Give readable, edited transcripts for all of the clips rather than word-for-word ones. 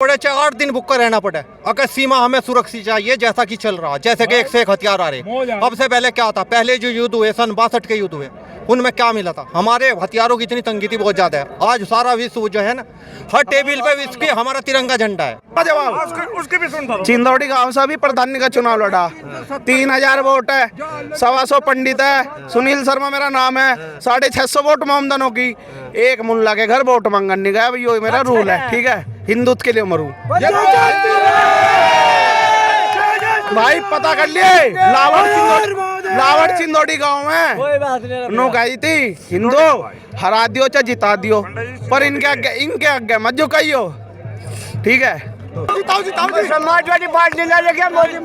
पड़े 8 दिन भूख कर रहना पड़े। अगर सीमा हमें सुरक्षित चाहिए जैसा कि चल रहा, जैसे कि एक से एक हथियार आ रहे। अब से पहले क्या था, पहले जो युद्ध हुए सन 62 के युद्ध हुए उनमें क्या मिला था, हमारे हथियारों की इतनी तंगी थी बहुत ज्यादा है। आज सारा विश्व जो है ना, हर टेबल पे विश्व की हमारा तिरंगा झंडा है। उसके भी सुनता चिंदौड़ी गांव से भी प्रधानी का चुनाव लड़ा, 3000 वोट है, 125 पंडित है, सुनील शर्मा मेरा नाम है, 650 वोट मोमदनों की, एक मुल्ला के घर वोट मांगने नहीं गया। यो मेरा रूल है, ठीक है, हिंदुत्व के लिए मरूं भाई। पता कर लिए लावड़ चिंदौड़ी गांव में नो गई थी, हिंदू हरा दियो चाहे जिता दियो, पर इनके आगे मत झुकाइयो, ठीक है। समाजवादी पार्टी ने लेके मोदी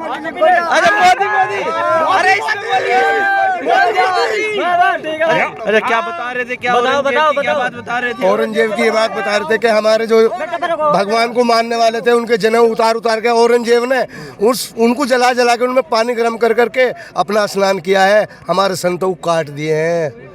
अरे क्या बता रहे थे, क्या क्या बात बता रहे थे? औरंगजेब की बात बता रहे थे कि हमारे जो भगवान को मानने वाले थे उनके जनेऊ उतार के औरंगजेब ने उनको जला के उनमें पानी गर्म कर करके अपना स्नान किया है, हमारे संतों को काट दिए हैं।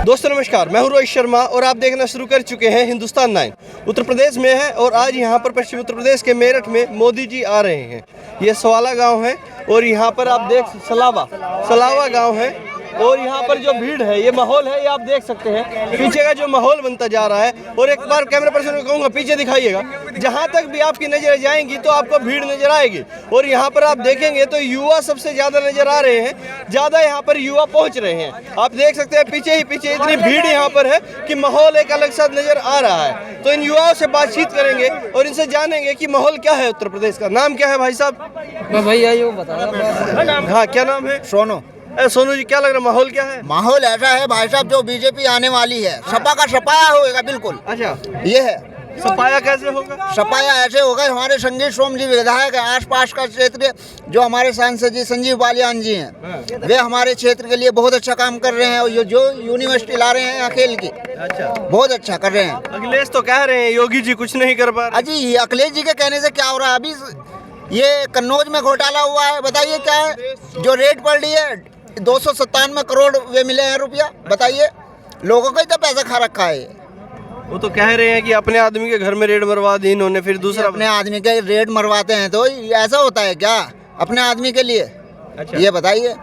दोस्तों नमस्कार, मैं हूं रोहित शर्मा और आप देखना शुरू कर चुके हैं हिंदुस्तान 9। उत्तर प्रदेश में है और आज यहां पर पश्चिमी उत्तर प्रदेश के मेरठ में मोदी जी आ रहे हैं। ये सवाला गांव है और यहां पर आप देख सलावा गांव है और यहाँ पर जो भीड़ है, ये माहौल है, ये आप देख सकते हैं पीछे का जो माहौल बनता जा रहा है। और एक बार कैमरा पर्सन को कहूँगा पीछे दिखाइएगा, जहाँ तक भी आपकी नजर जाएंगी तो आपको भीड़ नजर आएगी। और यहाँ पर आप देखेंगे तो युवा सबसे ज्यादा नजर आ रहे हैं, ज्यादा यहाँ पर युवा पहुँच रहे हैं। आप देख सकते हैं पीछे इतनी भीड़ यहाँ पर है कि माहौल एक अलग सा नजर आ रहा है। तो इन युवाओं से बातचीत करेंगे और इनसे जानेंगे कि माहौल क्या है उत्तर प्रदेश का। नाम क्या है भाई साहब? भैया ये बता। हाँ, क्या नाम है? सोनू। सोनू जी, क्या लग रहा है, माहौल क्या है? माहौल ऐसा है भाई साहब, जो बीजेपी आने वाली है, सपा का सपाया होगा बिल्कुल। अच्छा, ये है सपाया कैसे होगा? सपाया ऐसे होगा, हमारे संजीव सोम जी विधायक है, आसपास का क्षेत्र जो हमारे सांसद जी संजीव बालियान जी हैं, वे हमारे क्षेत्र के लिए बहुत अच्छा काम कर रहे हैं। और जो यूनिवर्सिटी ला रहे हैं अकेल की, अच्छा, बहुत अच्छा कर रहे हैं। अखिलेश तो कह रहे हैं योगी जी कुछ नहीं कर पा रहे। अजी अखिलेश जी के कहने से क्या हो रहा है? अभी ये कन्नौज में घोटाला हुआ है, बताइए क्या है? जो रेट पड़ रही है 297 करोड़ वे मिले हैं रुपया, बताइए, लोगों का ही तो पैसा खा रखा है। वो तो कह रहे हैं कि अपने आदमी के घर में रेड मरवा दी इन्होंने, फिर दूसरा अपने आदमी के रेड मरवाते हैं तो ऐसा होता है क्या अपने आदमी के लिए? अच्छा, ये बताइए,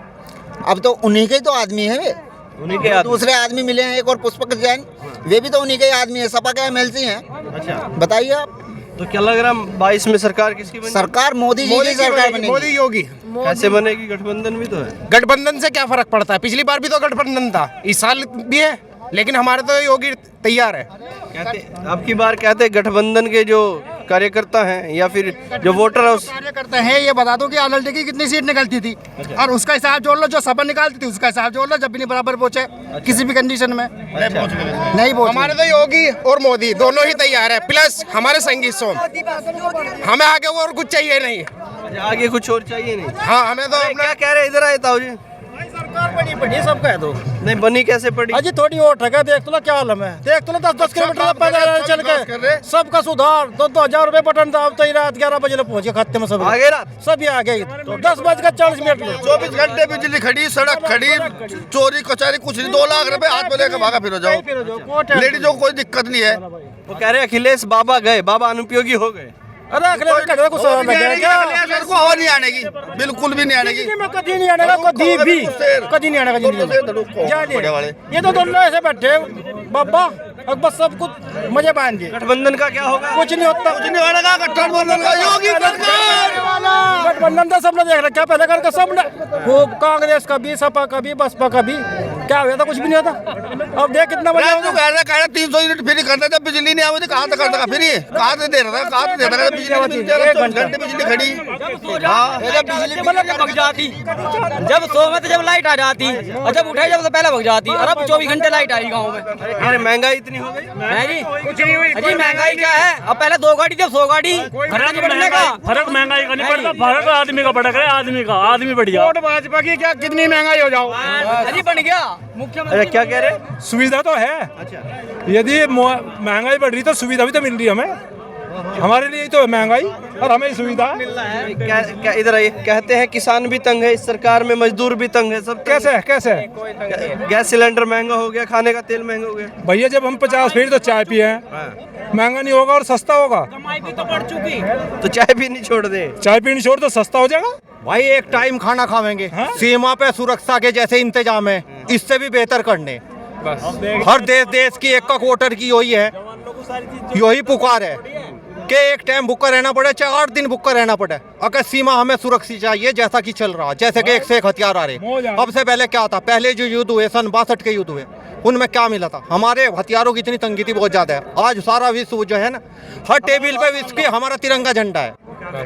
अब तो उन्हीं के ही तो आदमी है वे, उन्हीं के आदमी। दूसरे आदमी मिले हैं, एक और पुष्पक जैन, वे भी तो उन्हीं के आदमी है, सपा के एमएलसी हैं। अच्छा, बताइए आप। तो क्या लग रहा है 22 में सरकार किसकी बनेगी? सरकार मोदी जी की सरकार बनेगी। मोदी योगी। कैसे बनेगी? गठबंधन भी तो है। गठबंधन से क्या फर्क पड़ता है? पिछली बार भी तो गठबंधन था, इस साल भी है, लेकिन हमारे तो योगी तैयार है। कहते आपकी बार कहते गठबंधन के जो कार्यकर्ता हैं या फिर जो वोटर है उस कार्यकर्ता है, ये बता दो कि आलल्टे की कितनी सीट निकलती थी और उसका हिसाब जोड़ लो, जो सपा निकालती थी उसका हिसाब जोड़ लो, जब भी नहीं बराबर पहुंचे किसी भी कंडीशन में नहीं पहुंचे। हमारे तो योगी और मोदी दोनों ही तैयार है, प्लस हमारे संगीत सोम, हमें आगे और कुछ चाहिए नहीं। आगे कुछ और चाहिए नहीं। हाँ, हमें तो क्या कह रहे हैं, इधर आए ताऊ जी। सरकार बनी पड़ी सब कह दो। नहीं बनी कैसे पड़ी? अजी थोड़ी और ठगा, देख तो लो क्या हालत है, देख तो लो 10-10 किलोमीटर पैदल चल के सबका सुधार, 2-2 हजार बटन था। अब तो रात 11 बजे पहुंच गए खाते में, सब आगे रात सभी आ गए। 10:40 24 घंटे बिजली खड़ी, सड़क खड़ी, चोरी कचहरी कुछ नहीं, 2 लाख रुपए हाथ में लेकर भागा फिर जाओ। लेडीजों को कोई दिक्कत नहीं है। वो कह रहे हैं अखिलेश बाबा गए, बाबा अनुपयोगी हो गए। अरे अखिलेश कुछ को हवा नहीं आने की, बिल्कुल भी नहीं आने की, कभी नहीं आने का, कभी नहीं आने का। ये तो दोनों ऐसे बैठे बाबा, अब बस सब कुछ मजे बांध दिए। गठबंधन का क्या होगा? कुछ नहीं होता, कुछ नहीं होने का। गठबंधन का योगी सरकार, गठबंधन तो सबने देख रखा पहले करके, सबने खूब, कांग्रेस का भी, सपा का भी, बसपा का भी, क्या हुआ था? कुछ भी नहीं होता। अब देख कितना बड़ा 300 यूनिट फ्री करते थे, बिजली नहीं आती, कहाँ से करता था फ्री? कहाँ से दे रहा था, कहाँ से दे रहा था? घंटे बिजली खड़ी, बिजली भग जाती, जब सो में तो जब लाइट आ जाती, और जब उठे जब तो पहले भग जाती, और अब 24 घंटे लाइट आई गाँव में। अरे महंगाई इतनी हो गई है जी, कुछ नहीं हुई। अजी महंगाई क्या है? अब पहले 2 गाड़ी, जब 100 गाड़ी, फर्क बढ़ने का, फर्क महंगाई का नहीं पड़ता, फर्क आदमी का पड़ गया, आदमी बढ़िया। भाजपा की क्या कितनी महंगाई हो जाओ, अजी बन गया मुख्यमंत्री। अरे क्या कह रहे? सुविधा तो है। अच्छा, यदि महंगाई बढ़ रही तो सुविधा भी तो मिल रही है हमें। हमारे लिए तो महंगाई और हमें सुविधा। क्या इधर आइए, कहते हैं किसान भी तंग है इस सरकार में, मजदूर भी तंग है, सब कैसे कैसे गैस सिलेंडर महंगा हो गया, खाने का तेल महंगा हो गया। भैया जब हम 50 फीट तो चाय पिए हैं, महंगा नहीं होगा और सस्ता होगा। कमाई भी तो बढ़ चुकी। तो चाय भी नहीं छोड़ दे, चाय पीनी छोड़ तो सस्ता हो जाएगा। भाई एक टाइम खाना खावेंगे, सीमा पे सुरक्षा के जैसे इंतजाम है, इससे भी बेहतर करने। हर देश की एक का वोटर की यही है, यही पुकार है कि एक टाइम भूखा रहना पड़े, 4 दिन भूखा रहना पड़े, अगर सीमा हमें सुरक्षित चाहिए जैसा कि चल रहा, जैसे कि एक से एक हथियार आ रहे। अब से पहले क्या था, पहले जो युद्ध हुए सन 62 के युद्ध हुए, उनमें क्या मिला था? हमारे हथियारों की इतनी तंगी थी बहुत ज्यादा है। आज सारा विश्व जो है ना, हर टेबल पे विश्व की हमारा तिरंगा झंडा है,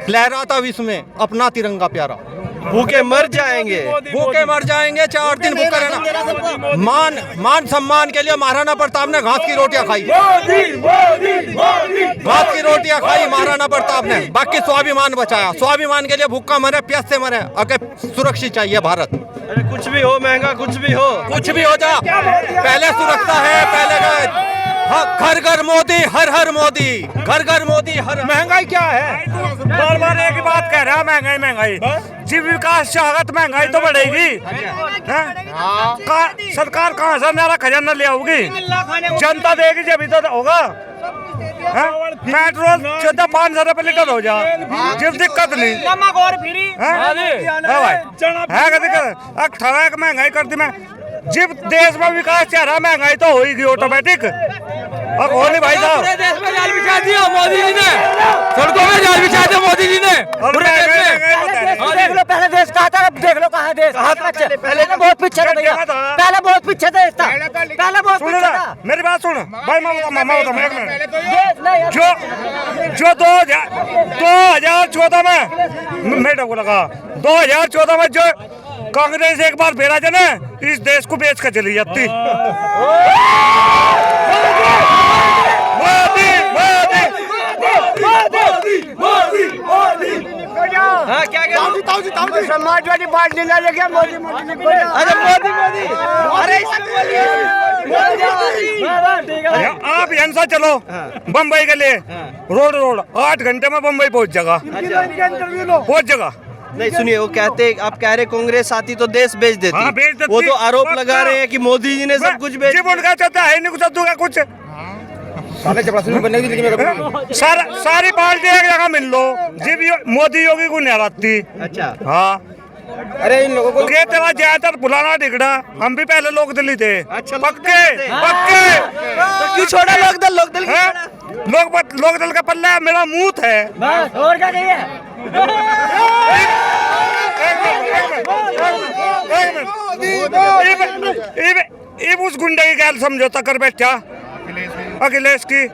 लहराता विश्व में अपना तिरंगा प्यारा। भूखे मर जाएंगे, भूखे मर जाएंगे, 4 दिन भूखा रहना। मान सम्मान के लिए महाराणा प्रताप ने घास की रोटियां खाई, घास की रोटियां खाई महाराणा प्रताप ने, बाकी स्वाभिमान बचाया। स्वाभिमान के लिए भूखा मरे, प्यास से मरे, अगर सुरक्षित चाहिए भारत। अरे कुछ भी हो, महंगा कुछ भी हो जा, पहले सुरक्षा है, पहले घर घर मोदी, हर हर मोदी, घर घर मोदी, हर। महंगाई क्या है? बार बार एक ही बात कह रहा है, महंगाई महंगाई। जीव विकास चाहत महंगाई तो बढ़ेगी। सरकार कहाँ से मेरा खजाना ले आऊगी? जनता देगी जब तो होगा। पेट्रोल 14-5 रुपए लीटर हो जा, जिस दिक्कत नहीं है महंगाई कर दी मैं। जब देश में विकास चाह रहा, महंगाई तो होगी ऑटोमेटिक। अब हो नहीं भाई साहब, देश में जाल बिछा दिया मोदी जी ने, सड़कों में जाल बिछा दिया मोदी जी ने पूरे देश में। देख लो पहले देश कहाँ था, अब देख लो कहाँ देश। पहले बहुत पीछे था भैया, पहले बहुत पीछे था, पहले बहुत पीछे था। मेरी बात सुन भाई, मामा जो 2014 में मेरे को लगा 2014 में जो कांग्रेस एक बार बेरा जाने, इस देश को बेच कर चली जाती। हाँ क्या समाजवादी पार्टी ने लेके मोदी आप यहाँ से चलो बम्बई के लिए, रोड 8 घंटे में बम्बई पहुँच जगह। नहीं सुनिए, वो कहते हैं, आप कह रहे कांग्रेस आती तो देश बेच देती। हाँ, बेच देती। वो तो आरोप लगा रहे हैं कि मोदी जी ने सब कुछ बेच दिया। उनका चाहता है नहीं, कुछ दूंगा कुछ। सारी पार्टी एक जगह मिल लो, जब मोदी योगी को नहीं हराती। अच्छा हाँ, अरे इन लोगों को तेरा ज्यादातर पुराना दिखड़ा, हम भी पहले लोक दिल्ली थे। अच्छा, पक्के तो क्यों छोड़ा लोकदल लोकदल का पल्ला मेरा मुंह है। और क्या चाहिए? उस गुंडे की गैर समझौता कर बैठा अखिलेश की।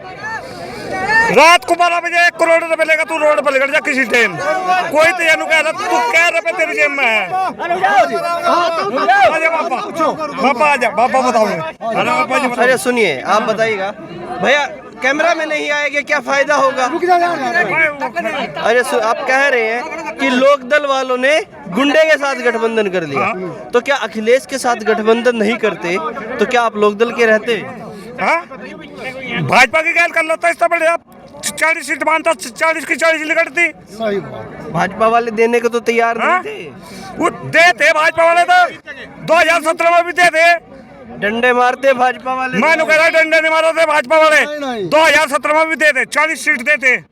रात को 12 बजे 1 करोड़ रुपए लेगा, तू रोड पर लेकर जा किसी टाइम, कोई तो ये कह रहा तू क्या रुपए तेरी जेब में है। पापा आजा, पापा बताओ। अरे सुनिए, आप बताइएगा भैया, कैमरा में नहीं आएगा क्या फायदा होगा? अरे आप कह रहे हैं कि लोकदल वालों ने गुंडे के साथ गठबंधन कर लिया, तो क्या अखिलेश के साथ गठबंधन नहीं करते तो क्या आप लोकदल के रहते? भाजपा की गैर कर लेता, इससे बड़े आप 40 सीट मानता, 40 की 40 निकलती। भाजपा वाले देने को तो तैयार नहीं थे। वो देते भाजपा वाले तो 2017 में भी देते, डंडे मारते भाजपा वाले। मैं कह रहा डंडे नहीं मारते भाजपा वाले, 2017 में भी देते, 40 सीट देते।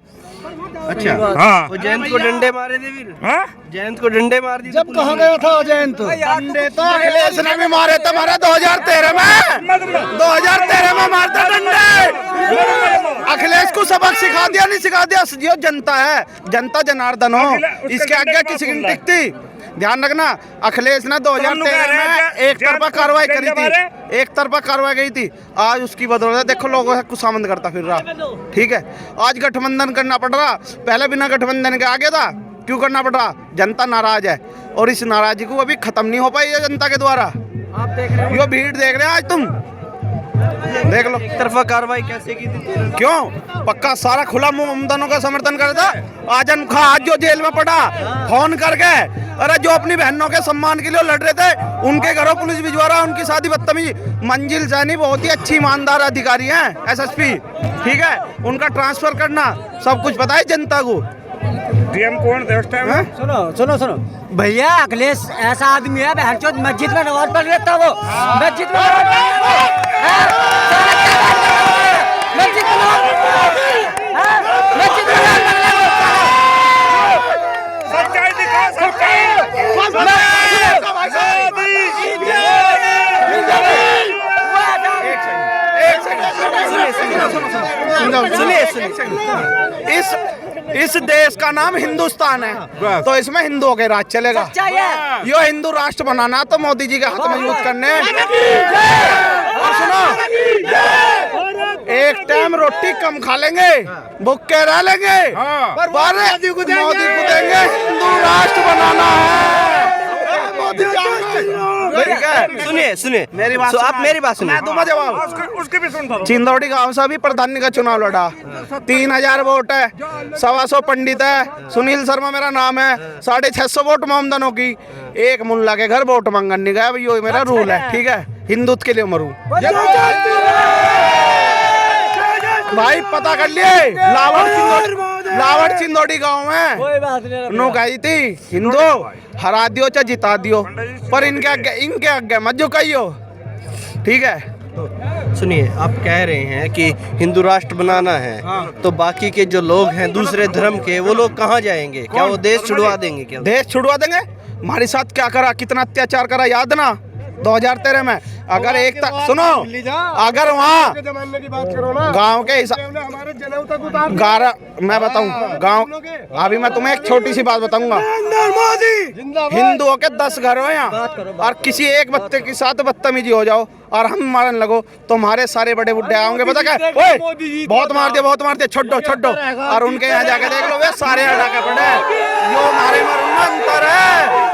अच्छा हाँ, वो जयंत को डंडे मारे थे फिर? हाँ? जयंत को डंडे मार दिए जब कहाँ गया था जयंत? डंडे तो अखिलेश ने भी मारे थे, मारे 2013 में मारता डंडे। अखिलेश को सबक सिखा दिया, नहीं सिखा दिया। जो जनता है, जनता जनार्दन हो, इसके आगे किसी की टिकती। ध्यान रखना, अखिलेश ने 2013 में एक तरफा कार्रवाई करी थी, एक तरफा कार्रवाई गई थी। आज उसकी बदौलत देखो लोगों से कुसामंद करता फिर रहा। ठीक है, आज गठबंधन करना पड़ रहा, पहले बिना गठबंधन के आगे था। क्यों करना पड़ रहा? जनता नाराज है, और इस नाराजगी को अभी खत्म नहीं हो पाई है जनता के द्वारा। आप देख रहे हो, यो भीड़ देख रहे हैं आज तुम, देख लो। एक तरफा कार्रवाई कैसे की थी? क्यों? पक्का सारा खुला मुमदनों का समर्थन कर था। आजम खां आज जो जेल में पड़ा, फोन करके अरे जो अपनी बहनों के सम्मान के लिए लड़ रहे थे उनके घरों पुलिस भिजवा रहा है, उनकी शादी बदतमीजी। मंजिल सैनी बहुत ही अच्छी ईमानदार अधिकारी हैं, एसएसपी, ठीक है, उनका ट्रांसफर करना सब कुछ पता है जनता को। डीएम कौन थे उस टाइम? सुनो सुनो सुनो भैया, अखिलेश ऐसा आदमी है बहन चोद, मस्जिद में नमाज पढ़ लेता वो, मस्जिद में नमाज पढ़ लेता है, मस्जिद में नमाज पढ़ लेता है, मस्जिद में नमाज पढ़ लेता है। सच्चाई दिखा, सच्चाई। इस देश का नाम हिंदुस्तान है, तो इसमें हिंदुओं के राज चलेगा। यो हिंदू राष्ट्र बनाना तो मोदी जी के हाथ मजबूत करने। और सुनो, एक टाइम रोटी कम खा लेंगे, भूखे रह लेंगे, पर मोदी को देंगे। हिंदू राष्ट्र बनाना है। ठीक है, सुनिए सुनिए मेरी बात, आप मेरी बात सुनिए। मैं दूंगा जवाब। उसके भी सुनता हूँ। चिंदौड़ी गांव से अभी प्रधानी का चुनाव लड़ा, 3000 वोट है, 125 पंडित है, सुनील शर्मा मेरा नाम है, 650 वोट मोमदनों की। एक मुल्ला के घर वोट मांगने नहीं गया, ये मेरा रूल है, ठीक है, हिंदुत्व के लिए मरूं। भाई पता कर लिए, लावड़ चिंदौड़ी गांव में कोई बात नहीं, नो गई थी, हिंदू हरा दियो चाहे जिता दियो, पर इनके आगे मत झुकाइयो, ठीक है। सुनिए, आप कह रहे हैं कि हिंदू राष्ट्र बनाना है, तो बाकी के जो लोग हैं दूसरे धर्म के, वो लोग कहाँ जाएंगे? क्या वो देश छुड़वा देंगे? क्या देश छुड़वा देंगे? हमारे साथ क्या करा, कितना अत्याचार करा, याद ना 2013 में। अगर एक तक सुनो, अगर वहाँ गांव के मैं बताऊं, गांव, अभी मैं तुम्हें एक छोटी सी बात बताऊंगा। हिंदुओं के 10 घर हो यहाँ, और किसी एक बच्चे के साथ बदतमीजी हो जाओ और हम मारने लगो, तो हमारे सारे बड़े बुड्ढे आओगे, पता क्या, ओए बहुत मार दिया, छोड़ो, और उनके यहाँ जाके देख लो, वे सारे हटा के पड़े। यो मारे मरूंगा अंतर है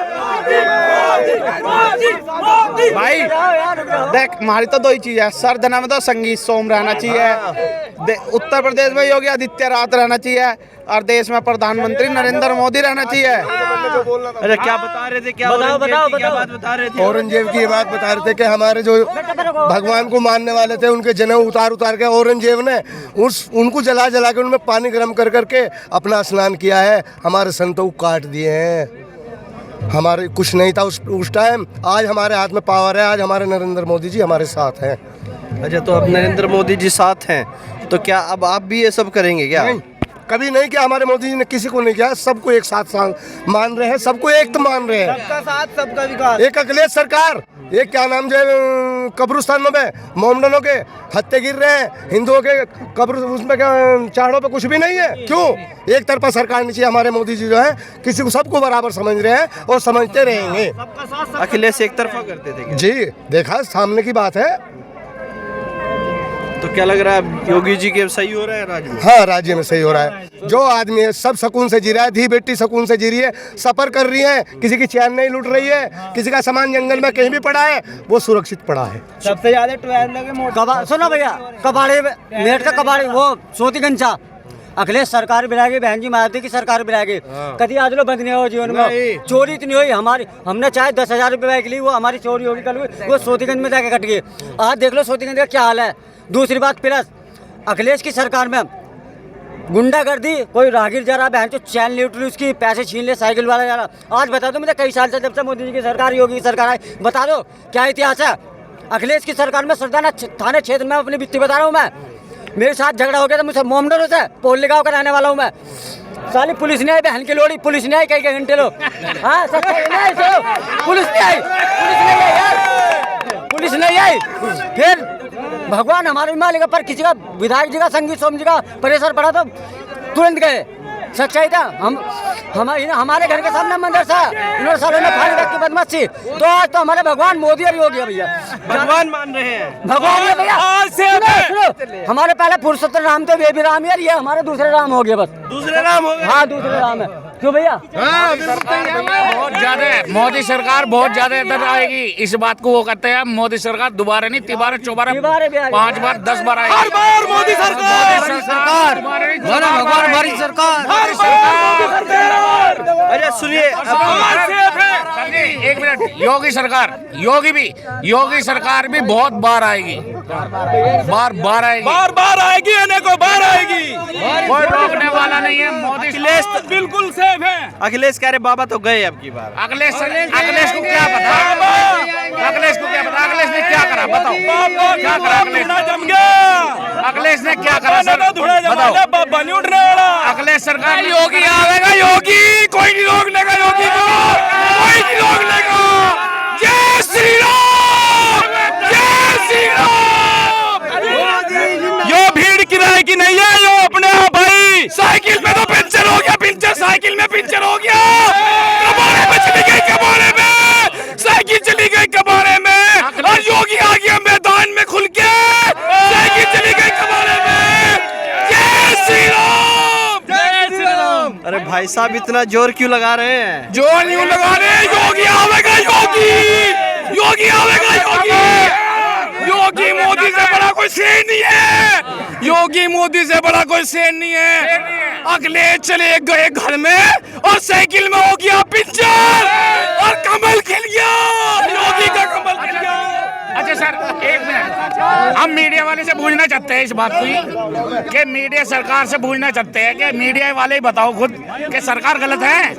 भाई। देख, हमारी तो दो ही चीज है, सरदना में तो संगीत सोम रहना चाहिए, उत्तर प्रदेश में योगी आदित्यनाथ रहना चाहिए, और देश में प्रधानमंत्री नरेंद्र मोदी रहना चाहिए। अरे क्या बता रहे थे? क्या बताओ। बात बता रहे थे? औरंगजेब की बात बता रहे थे कि हमारे जो भगवान को मानने वाले थे उनके जनेऊ उतार के औरंगजेब ने उनको जला के उनमें पानी गर्म कर करके अपना स्नान किया है। हमारे संतों को काट दिए हैं, हमारे कुछ नहीं था उस टाइम। आज हमारे हाथ में पावर है, आज हमारे नरेंद्र मोदी जी हमारे साथ हैं। अच्छा, तो अब नरेंद्र मोदी जी साथ हैं, तो क्या अब आप भी ये सब करेंगे क्या? नहीं, कभी नहीं किया हमारे मोदी जी ने, किसी को नहीं किया, सबको एक साथ मान रहे हैं, सबको एक तो मान रहे हैं, सबका साथ सबका विकास। एक अखिलेश सरकार, एक क्या नाम जो कब्रिस्तानों में मोमडनों के हत्या गिर रहे हैं, हिंदुओं के कब्र उसमें क्या चाड़ों पे कुछ भी नहीं है। क्यों? एक तरफा सरकार नीचे, हमारे मोदी जी जो है किसी को सबको बराबर समझ रहे हैं और समझते रहेंगे। अखिलेश एक तरफा करते थे क्या? जी, देखा सामने की बात है। तो क्या लग रहा है योगी जी के सही हो रहा है राज्य में? हाँ, राज्य में सही हो रहा है। जो आदमी है सब सुकून से जी रहा है, धी बेटी सुकून से जी रही है, सफर कर रही है, किसी की चैन नहीं लूट रही है, किसी का सामान जंगल में कहीं भी पड़ा है वो सुरक्षित पड़ा है। सबसे ज्यादा 12 लगे सुनो भैया, कबाड़े मेट का कबाड़े वो सोतीगंजा अखिलेश सरकार बिराएगी, बहन जी मायावती की सरकार बिराएगी, कभी आज लो बंद नहीं हो जीवन में। चोरी इतनी हुई हमारी, हमने चाहे 10,000 रुपये के लिए, वो हमारी चोरी होगी कल, वो सोतीगंज में जाके कट गई। आज देख लो सोतीगंज का क्या हाल है। दूसरी बात, प्लस अखिलेश की सरकार में गुंडागर्दी, कोई राहगीर जा रहा, बहन चो चैन लूट ली उसकी, पैसे छीन ले, साइकिल वाला जा रहा। आज बता दो मुझे, कई साल से जब से मोदी जी की सरकार, योगी की सरकार आई, बता दो क्या इतिहास है अखिलेश की सरकार में। सरदाना थाने क्षेत्र में अपनी बित्ती बता रहा हूँ मैं, मेरे साथ झगड़ा हो गया था मुझसे, मोमडन से पोल गाँव का रहने वाला हूँ मैं। साली पुलिस नहीं आई, बहन की लोड़ी पुलिस नहीं आई, कई घंटे लो। हाँ सच नहीं, पुलिस नहीं आई यार, पुलिस नहीं आई। फिर भगवान हमारे मालिक पर किसी का विधायक जी का, संगीत सोम जी का प्रेशर पड़ा तो तुरंत गए। सच्चाई था, हमारे घर के सामने मंदिर था, इन्होंने सालों ने फाड़ी रख की बदमाशी, तो आज तो हमारे भगवान मोदी और योगी भैया भगवान मान रहे हैं। भगवान है भैया। सुनो, हमारे पहले पुरुषोत्तम राम थे, वे भी राम यार, ये हमारे दूसरे राम हो गए बस। दूसरे राम हो गए? हाँ, दूसरे राम है। क्यों भैया? बहुत ज्यादा मोदी सरकार बहुत ज्यादा इधर आएगी, इस बात को वो कहते हैं। मोदी सरकार दोबारा नहीं, 3 चौबारा 5 बार 10 बार आएगी। हर बार मोदी सरकार, भगवान हमारी सरकार। अच्छा सुनिए सर जी, एक मिनट। योगी सरकार भी बहुत बार आएगी, बार आएगी, आने को बार आएगी, कोई रोकने वाला नहीं है। मोदी अखिलेश बिल्कुल सेफ है। अखिलेश कह रहे बाबा तो गए अब की बार। अखिलेश को क्या पता, अखिलेश को क्या पता, अखिलेश ने क्या करा बताओ, क्या करा अखिलेश ने क्या करा सर बताओ। बाबा नहीं उठने वाला। अखिलेश सरकार योगी आवेगा, योगी कोई नहीं रोक लेगा, योगी को कोई नहीं रोक लेगा। जय श्री राम, जय श्री राम। यो भीड़ किराए की नहीं है, यो अपने आप भाई। साइकिल में तो पंचर हो गया, साइकिल में पंचर हो गया, कबाड़े में चली गई, कबाड़े में साइकिल चली गई, कबाड़े में, और योगी आ गया मैदान में खुल के, साइकिल चली गई कबाड़े में। जय श्री राम, जय श्री राम। अरे भाई साहब इतना जोर क्यों लगा रहे हैं? जोर नहीं लगा रहे, योगी आवेगा, योगी आवेगा, योगी मोदी से बड़ा कोई शेर नहीं है, योगी मोदी से बड़ा कोई शेर नहीं है। अखिलेश चले गए घर में और साइकिल में हो गया पंचर और कमल खिल गया, योगी का कमल खिल गया। अच्छा सर एक मिनट, हम मीडिया वाले से पूछना चाहते हैं इस बात को कि मीडिया सरकार से पूछना चाहते हैं कि मीडिया वाले ही बताओ खुद कि सरकार गलत है।